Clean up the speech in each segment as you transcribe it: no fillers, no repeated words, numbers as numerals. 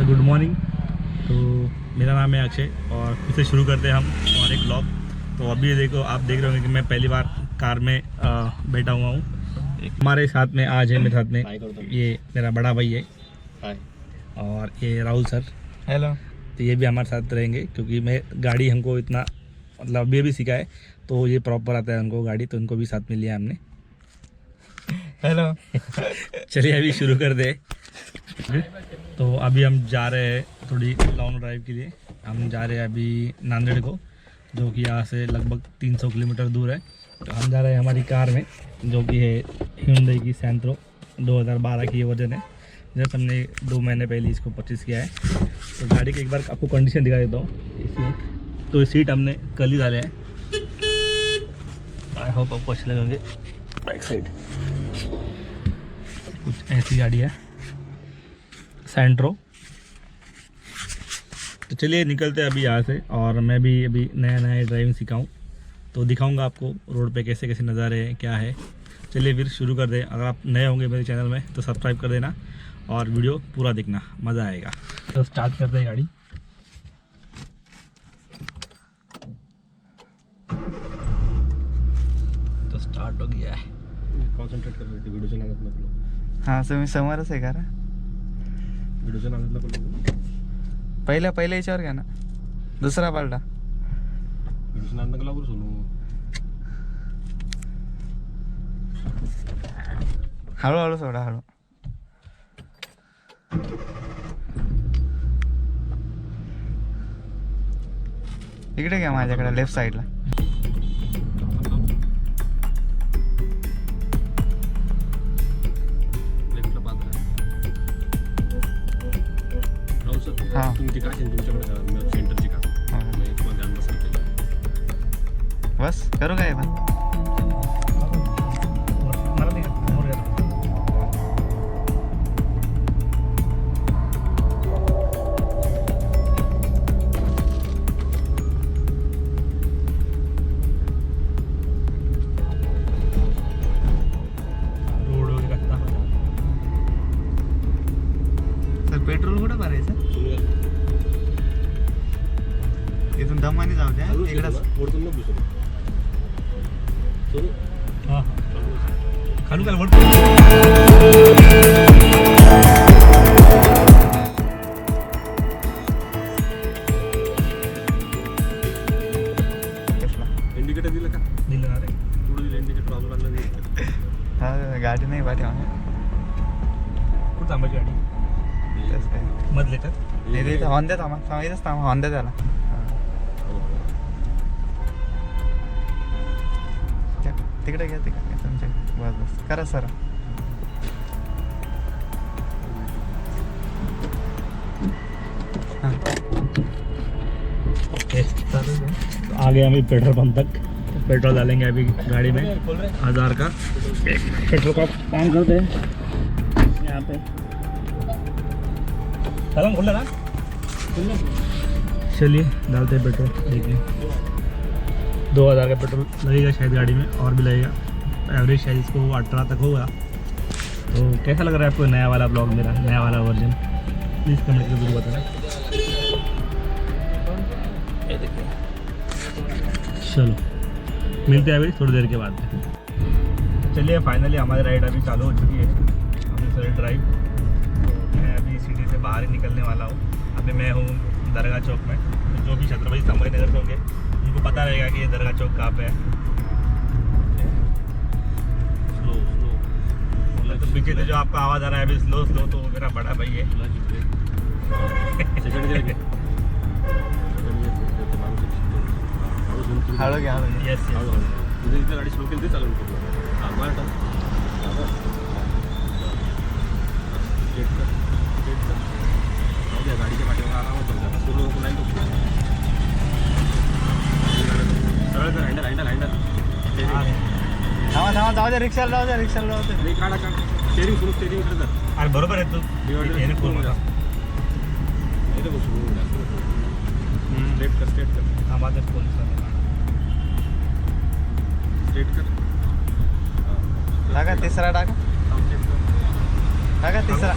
Good morning. तो मेरा नाम है अक्षय और फिर से शुरू करते हैं हम और एक ब्लॉग। तो अभी देखो, आप देख रहे होंगे कि मैं पहली बार कार में बैठा हुआ हूँ। हमारे साथ में आज है, मेरे साथ में ये मेरा बड़ा भाई है और ये राहुल सर। हेलो। तो ये भी हमारे साथ रहेंगे क्योंकि मैं गाड़ी हमको इतना मतलब अभी सीखा है, तो ये प्रॉपर आता है उनको गाड़ी, तो उनको भी साथ में लिया हमने। हेलो। चलिए अभी शुरू कर दे। तो अभी हम जा रहे हैं थोड़ी लॉन्ग ड्राइव के लिए। हम जा रहे हैं अभी नांदेड़ को, जो कि यहाँ से लगभग 300 किलोमीटर दूर है। तो हम जा रहे हैं हमारी कार में, जो कि है Hyundai की सैंट्रो 2012 की ये वर्जन है। जस्ट हमने 2 महीने पहले इसको परचेज़ किया है। तो गाड़ी की एक बार आपको कंडीशन दिखा देता हूँ। इसमें तो सीट हमने कल ही डाले हैं। आई होप आपको अच्छे लगेंगे। बैक साइड कुछ ऐसी गाड़ी है सैंट्रो। तो चलिए निकलते हैं अभी यहाँ से, और मैं भी अभी नया नया ड्राइविंग सीखा हूँ, तो दिखाऊंगा आपको रोड पे कैसे कैसे नज़ारे हैं, क्या है। चलिए फिर शुरू कर दें। अगर आप नए होंगे मेरे चैनल में तो सब्सक्राइब कर देना और वीडियो पूरा देखना, मज़ा आएगा। तो स्टार्ट करते हैं गाड़ी। तो स्टार्ट हो गया है। कॉन्सन्ट्रेट कर रही थी व्हिडिओच्या नादात नको लागू. हां तुम्ही समोरच आहे का रे? व्हिडिओच्या नादात नको लागू. पहिल्या याच्यावर घ्या ना, दुसरा पालटा. व्हिडिओच्या नादात नको लागू रे सोनू. हळूहळू सोडा, हळू. इकडे घ्या माझ्याकडे लेफ्ट साईडला. लेफ्टला पात्र राहुल सर. हां. तुम्ही ती काशीन तुमच्याकडे सेंटरची का मी तुम्हाला ध्यान नसेल केलं. बस करू काय पण. मला नाही का समोर गेला. रोड वगैरे कसा सर पेट्रोल कुठं भरायचं? इथून दमाने जाऊ द्या. इकडं वरतून नको सोनू. सोनू हां खालू काय वर इंडिकेटर दिलं का? दिलं ना रे. पुढे दिलं इंडिकेटर बाजूला आणलं नाही. हा गाडी नाही पाठवा. कुठं थांबायची गाडी? तसं काय मधले तर नाही. इथं हॉर्न द्या. थांबा इथंच थांबा. हॉर्न द्या त्याला. तिकडे घ्या तिकडे तुमच्या. बस बस करा सर. ओके, आ गए अभी पेट्रोल पंप तक। पेट्रोल डालेंगे अभी गाड़ी में 1000 का। पेट्रोल का काम करते हैं यहाँ पे। कलम खोल ना। चलिए डालते हैं पेट्रोल। देखिए 2000 का पेट्रोल लगेगा शायद गाड़ी में, और भी लगेगा। एवरेज शायद इसको 18 तक होगा। तो कैसा लग रहा है आपको नया वाला ब्लॉग, मेरा नया वाला वर्जन? प्लीज़ कमेंट करके जरूर बताना। ये देखिए, चलो मिलते हैं अभी थोड़ी देर के बाद। चलिए फाइनली हमारी राइड अभी चालू हो चुकी है, अमृतसर ड्राइव। मैं अभी सिटी से बाहर ही निकलने वाला हूँ। अभी मैं हूँ दरगाह चौक में। जो भी छत्रपति संभाजी नगर से होंगे उनको पता रहेगा कि ये दरगाह चौक कहाँ पे है। Slow slow. तो पीछे से जो आपको आवाज़ आ रहा है अभी स्लो स्लो, तो वो मेरा बड़ा भाई है। सेकंड दिलं का? हळू घ्या, हळू घ्या. Yes yes. तुझ्या इथे गाडी स्लो केली ते चालू करू. स्ट्रेट कर. जाऊ द्या, गाडीच्या पाठीवर आरामात जाऊ द्या. स्लो नको, नाही नको. सरळ कर. हँडल थांबा जाऊ द्या. रिक्षाला जाऊ द्या. नाही, काढा. स्टेरिंग सुरू. स्टेरिंग इकडे कर. अरे बरोबर आहे तू. याने पूर्ण होता. इथे बसू. स्ट्रेट कर. हाँ बात फोन स्ट्रेट कर. टाका तिसरा. टाका तिसरा.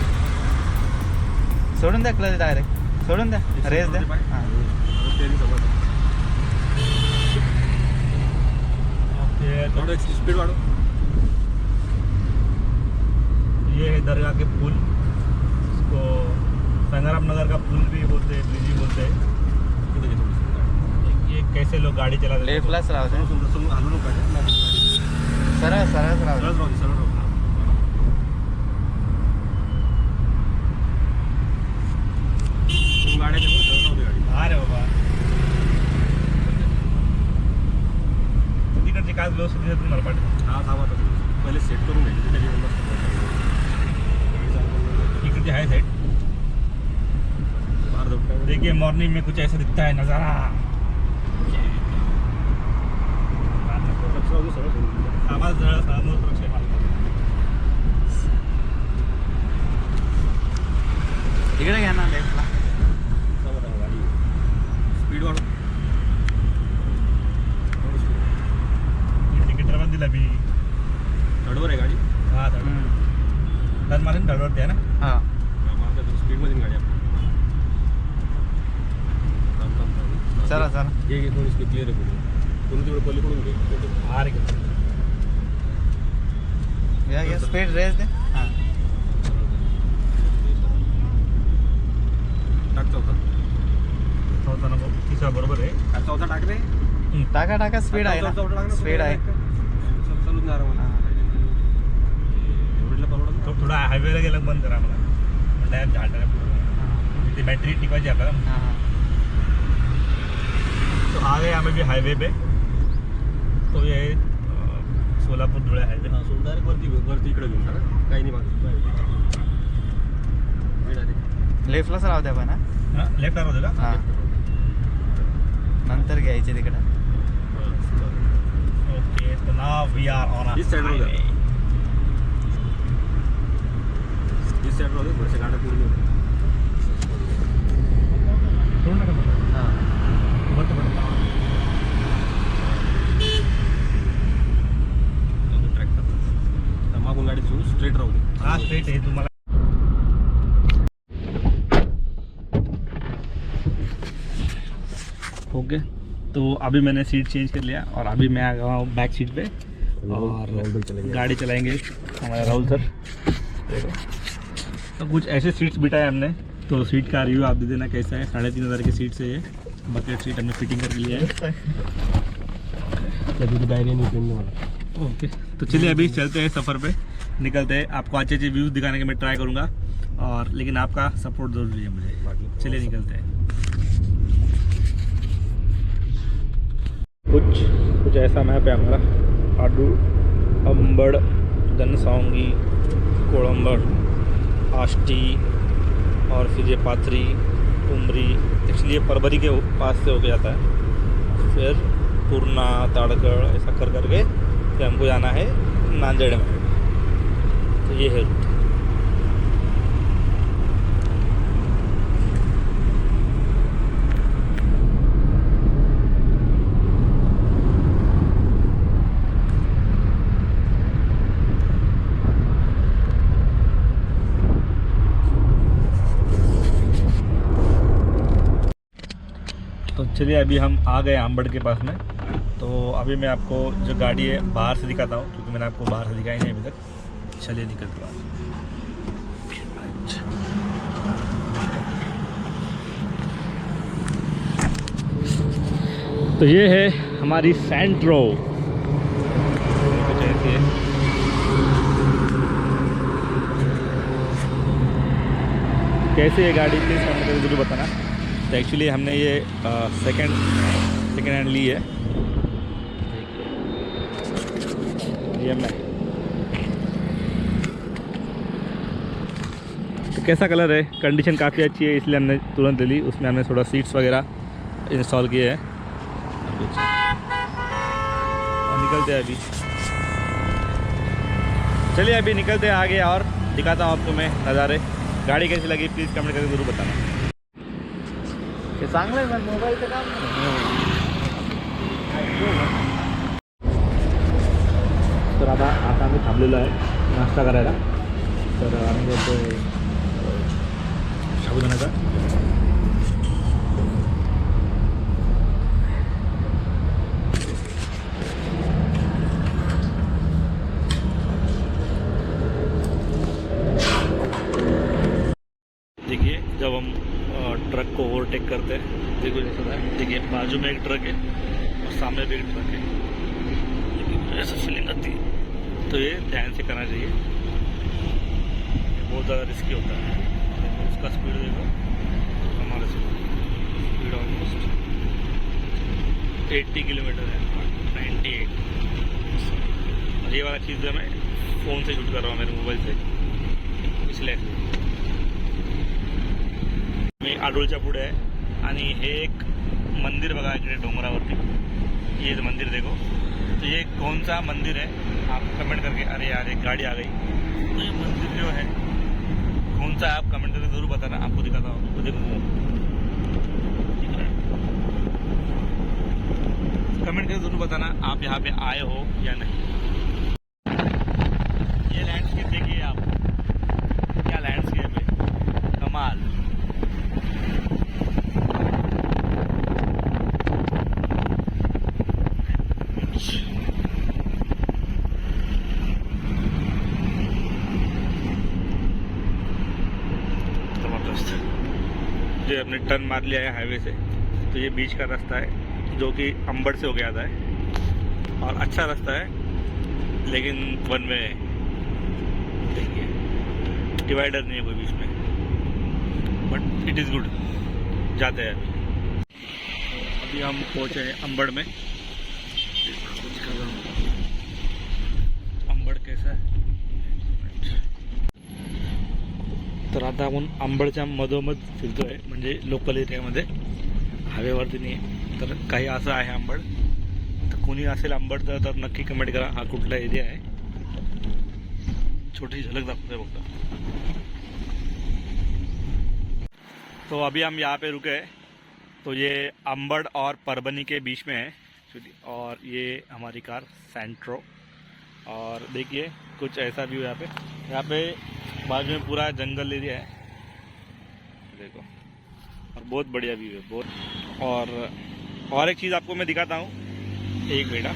सोडून द्या क्लच डायरेक्ट, सोडून द्या, रेस द्या. हां. थोड़ा स्पीड वाढो. ये है दरगाह के पुल, इसको संग्राम नगर का पुल भी बोलते हैं, ब्रिज भी बोलते हैं. ये कैसे लोग गाड़ी चलाते हैं. लेफ्टलाच राहू द्या, हलू नका. सरळ सरळच राहू द्या. सरळ राहू. गाड्या सरळ राहू दे गाडी. अरे बाबा तिकडची काय व्यवस्थित दिसत तुम्हाला पाठी. हा थांबा आता. पहिले सेट करून घ्यायची त्याची इकडची आहे साईड. बाहर दौड़. देखिए मॉर्निंग में कुछ ऐसा दिखता है नज़ारा. आवाज जरा समोर सुरक्षा आहे. इकडे घ्या ना लेफ्टला. गाडी स्पीड वाढव. तिकीट रवा दिला मी. थर्डवर आहे गाडी. हा तर मला धडवत द्या ना. हां. स्पीडमध्ये गाडी आपली. चला चला. हे थोडी स्पीड क्लिअर आहे. कोणी तिकडे पलीकडून घे. अरे या स्पीड रेस द्या. हां. टाक चौथा. चौथा नको, तिसरा बरोबर आहे. चौथा टाक रे. टाका टाका, स्पीड आहे ना, स्पीड आहे. चालूच नाही आरामात. एवढीला परवडत. थोडा हायवेला गेलं बंद करा मला. डायरेक्ट झाडाला ती बॅटरी टिकवायची आपल्याला. हां. तो आ गए हमें भी हाईवे पे. तो ये सोलापूर धुळे हाईवे. डायरेक्ट वरती इकडे घेऊन टाका. काही नाही बाकी. लेफ्टलाच राहू द्या पण. हां. लेफ्ट आर होते का. हां. नंतर घ्यायचे तिकडे. ओके तो नाउ वी आर ऑन इस साइड रोड है. इस साइड रोड है. थोडेसे गाड्या पूर्ण होते. हां. ट्रॅक्टर मागून गाडी सुरू स्ट्रेट राहू दे. हा स्ट्रेट आहे तुम्हाला. ओके तो अभी मैंने सीट चेंज कर लिया और अभी मैं आ गया हूँ बैक सीट पे और गाड़ी चलाएंगे हमारे राहुल सर. तो कुछ ऐसे सीट्स बिठाए हमने, तो सीट का रिव्यू आप दे देना कैसा है. 3500 की सीट से ये बकेट सीट हमने फिटिंग करके लिया है. कभी डायरी नहीं पहनने वाला. ओके तो चलिए अभी चलते हैं सफ़र पे, निकलते हैं. आपको अच्छे अच्छे व्यूज़ दिखाने के मैं ट्राई करूँगा, और लेकिन आपका सपोर्ट ज़रूरी है मुझे. चलिए निकलते हैं. कुछ ऐसा मैप है हमारा. आडू, अंबड़, घनसावंगी, कोळंबड़, आष्टी और फिर ये पाथरी, उमरी. एक्चुअली ये परभरी के पास से होके जाता है. फिर पूर्णा, ताड़गढ़ ऐसा कर करके फिर हमको जाना है नांदेड़ में. तो ये है रूट. तो चलिए अभी हम आ गए आंबड़ के पास में. तो अभी मैं आपको जो गाड़ी है बाहर से दिखाता हूँ, क्योंकि मैंने आपको बाहर से दिखाई नहीं अभी तक. चलिए निकलते हैं. तो ये है हमारी सेंट्रो. कुछ ऐसी है. कैसी है गाड़ी प्लीज़ कमेंट करके जरूर बताना. तो एक्चुअली हमने ये सेकंड हैंड ली है. ये मैं तो कैसा कलर है, कंडीशन काफ़ी अच्छी है, इसलिए हमने तुरंत ले ली. उसमें हमने थोड़ा सीट्स वगैरह इंस्टॉल किए हैं. और निकलते हैं अभी. चलिए अभी निकलते हैं आगे और दिखाता हूँ आपको मैं नज़ारे. गाड़ी कैसी लगी प्लीज़ कमेंट करके जरूर बताना. ते चांगलं आहे मग मोबाईलचं काम. तर आता आम्ही थांबलेलो आहे नाश्ता करायला. तर आम्ही बोलतो साबुदाण्याचा. देखिए जब हम ट्रक को ओवरटेक करते हैं, देखो जैसा है, देखिए बाजू में एक ट्रक है और सामने भी एक ट्रक है, ऐसा फीलिंग आती है. तो ये ध्यान से करना चाहिए, बहुत ज़्यादा रिस्की होता है. उसका स्पीड देखो, हमारा स्पीड ऑलमोस्ट 80 किलोमीटर है, 98. और ये वाला चीज़ जो मैं फ़ोन से शूट कर रहा हूँ मेरे मोबाइल से, इसलिए. मी आडोळच्या पुढे आहे आणि हे एक मंदिर बघा इकडे डोंगरावरती. ये मंदिर देखो. तो ये कौन सा मंदिर है आप कमेंट करके, अरे यार एक गाड़ी आ गई. तो ये मंदिर जो है कौन सा है आप कमेंट करके ज़रूर बताना, आपको दिखाता हूँ. तो देखो कमेंट करके ज़रूर बताना आप यहाँ पे आए हो या नहीं. ये लैंडस्केप देखिए आप, क्या लैंडस्केप है, कमाल. जो हमने टर्न मार लिया है हाईवे से, तो ये बीच का रास्ता है जो कि अंबड़ से होके आता है और अच्छा रास्ता है, लेकिन वन में देखिए डिवाइडर नहीं है कोई बीच में, बट इट इज़ गुड. जाते हैं अभी हम पहुँचे हैं अंबड़ में. अंबड़ कैसा है, तर आता आपण अंबडच्या मधोमध फिरतो आहे, म्हणजे लोकल एरियामध्ये, हायवेवरती नाही आहे. तर काही असं आहे अंबड. तर कोणी असेल अंबडचं तर नक्की कमेंट करा हा कुठला एरिया आहे. छोटी झलक दाखवते बघा. तो अभी हम यहाँ पे रुके हैं. तो ये अंबड़ और परभनी के बीच में है, और ये हमारी कार सेंट्रो. और देखिए कुछ ऐसा व्यू यहाँ पे बाजू में पूरा जंगल एरिया है देखो, और बहुत बढ़िया व्यू है बहुत. और एक चीज़ आपको मैं दिखाता हूँ, एक बेटा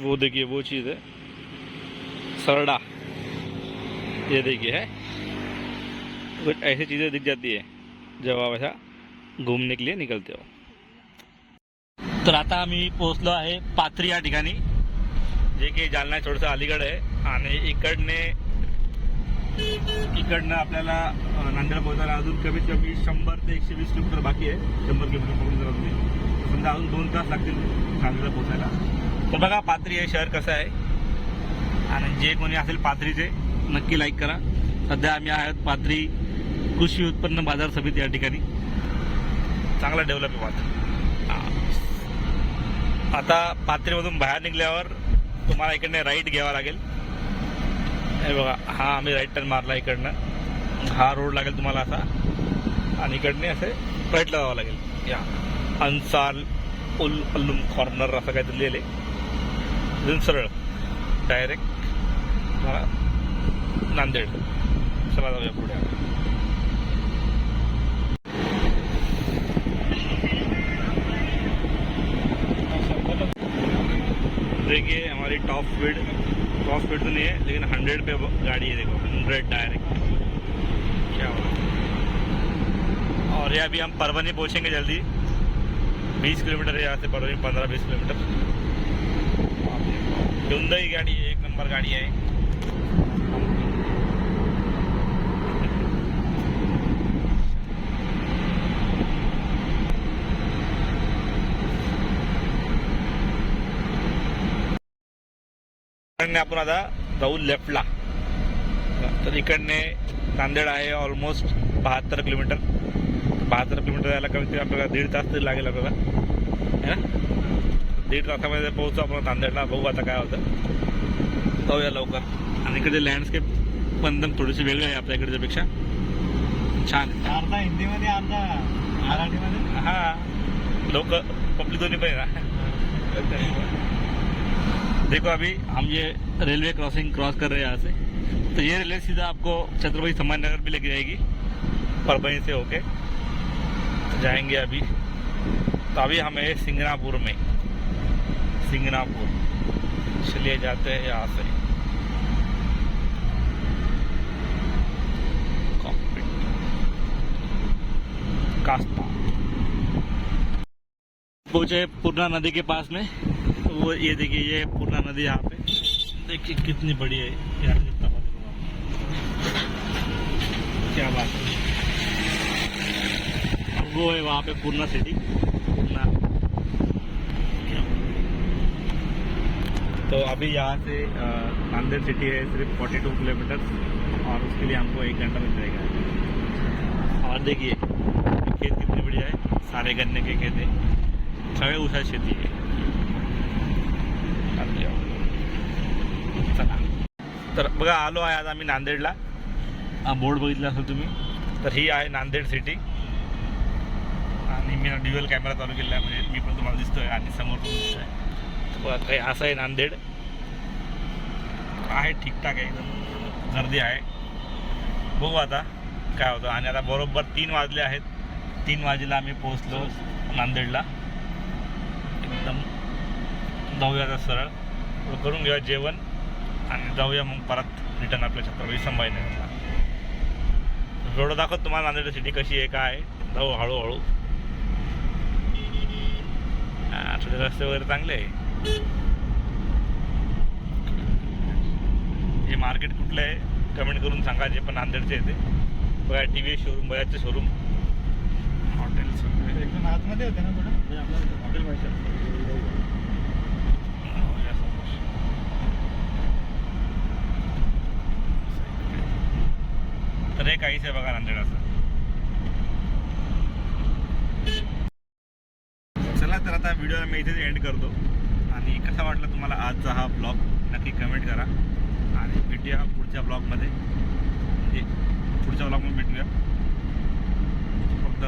वो देखिए, वो चीज़ है सरडा. ये देखिए है, कुछ ऐसी चीज़ें दिख जाती है जब आप ऐसा घूमने के लिए निकलते हो. तर आता आम्ही पोहोचलो आहे पाथरी या ठिकाणी, जे की जालना थोडंसं अलीकडे आहे. आणि इकडनं आपल्याला नांदेड पोहोचायला अजून कमीत कमी 100 ते 120 किलोमीटर बाकी आहे. 100 किलोमीटर पकडून जरा तुम्ही, समजा अजून 2 तास लागतील नांदेडला पोहोचायला. तर बघा पाथरी हे शहर कसं आहे, आणि जे कोणी असेल पाथरीचे नक्की लाईक करा. सध्या आम्ही आहोत पाथरी कृषी उत्पन्न बाजार समिती या ठिकाणी. चांगला डेव्हलप आहे पाथरी. आता पाथरीमधून बाहेर निघल्यावर तुम्हाला इकडनं राईट घ्यावा लागेल. हे बघा, हा आम्ही राईट टर्न मारला इकडनं, हा रोड लागेल तुम्हाला असा, आणि इकडने असे राईटला जावं लागेल. या अन्साल उल अल्लुम कॉर्नर असं काहीतरी लिहिले, इथून सरळ डायरेक्ट तुम्हाला नांदेड. चला जाऊया पुढे. देखिए हमारी टॉप स्पीड तो नहीं है, लेकिन 100 पे गाड़ी है देखो, 100 डायरेक्ट. क्या हुआ. और ये अभी हम परभनी पहुंचेंगे जल्दी. 20 किलोमीटर है यहाँ से परभनी, 15-20 किलोमीटर. Hyundai गाड़ी है, 1 नंबर गाड़ी है. आपण आता जाऊ लेफ्टला. तर इकडने नांदेड आहे ऑलमोस्ट 72 किलोमीटर. 72 किलोमीटर जायला कमीत कमी आपल्याला 1.5 तास तरी लागेल आपल्याला, है ना. 1.5 तासामध्ये पोहोचतो आपण नांदेडला. बघू आता काय होतं, जाऊया लवकर. आणि इकडे लँडस्केप पण एकदम थोडीशी वेगळी आहे आपल्या इकडच्या पेक्षा. छान अर्धा हिंदीमध्ये अर्धा मराठीमध्ये. हाँ लोग पब्लिक दोनों पे ना. देखो अभी हम ये रेलवे क्रॉसिंग क्रॉस कर रहे हैं यहाँ से. तो ये रेलवे सीधा आपको छत्रपति सम्मान नगर भी लेके जाएगी. परभणी से होके जाएंगे अभी। तो अभी हमें सिंगनापुर में, सिंगनापुर चलिए जाते हैं यहाँ से। कास्पा पहुंचे पूर्णा नदी के पास में। तो वो ये देखिए, ये पूर्णा नदी यहाँ पे देखिए कितनी बड़ी है यार, जितना क्या बात है। वो है वहाँ पे पूर्णा सिटी, पूर्णा। तो अभी यहाँ से नांदेड़ सिटी है सिर्फ 42 किलोमीटर, और उसके लिए हमको 1 घंटा मिल जाएगा। और देखिए खेत कितनी बढ़िया है, सारे गन्ने के खेत है, सगळे ऊसाची शेती आहे। चला, तर बघा आलो आहे आज आम्ही नांदेडला। बोर्ड बघितला असेल तुम्ही, तर ही आहे नांदेड सिटी। आणि मी ड्युअल कॅमेरा चालू केलेला आहे, म्हणजे मी पण तुम्हाला दिसतोय आणि समोर पण दिसतोय। बघा काही असं आहे नांदेड, आहे ठीकठाक आहे, एकदम गर्दी आहे। बघू आता काय होतं। आणि आता बरोबर 3 वाजले आहेत, 3 वाजेला आम्ही पोहोचलो नांदेडला। एकदम जाऊया आता सरळ, करून घेऊया जेवण आणि जाऊया मग परत रिटर्न आपल्या छत्रपती संभाजीनगरला। रोड दाखवत तुम्हाला नांदेड सिटी कशी आहे काय आहे। जाऊ हळूहळू, थोडे रस्ते वगैरे चांगले आहे। हे मार्केट कुठलं आहे कमेंट करून सांगा, जे पण नांदेडचे येते। बघा TV शोरूम, बघायचं शोरूम, हॉटेल्स वगैरे एकदम आतमध्ये होते ना थोडं, हॉटेल पाहिजे तर हे काहीच आहे बघा नांदेडाचं। चला तर आता व्हिडिओला मी इथेच एंड करतो। आणि कसा वाटला तुम्हाला आजचा हा ब्लॉग नक्की कमेंट करा, आणि भेटूया पुढच्या ब्लॉगमध्ये, म्हणजे पुढच्या ब्लॉगमध्ये भेटूया। फक्त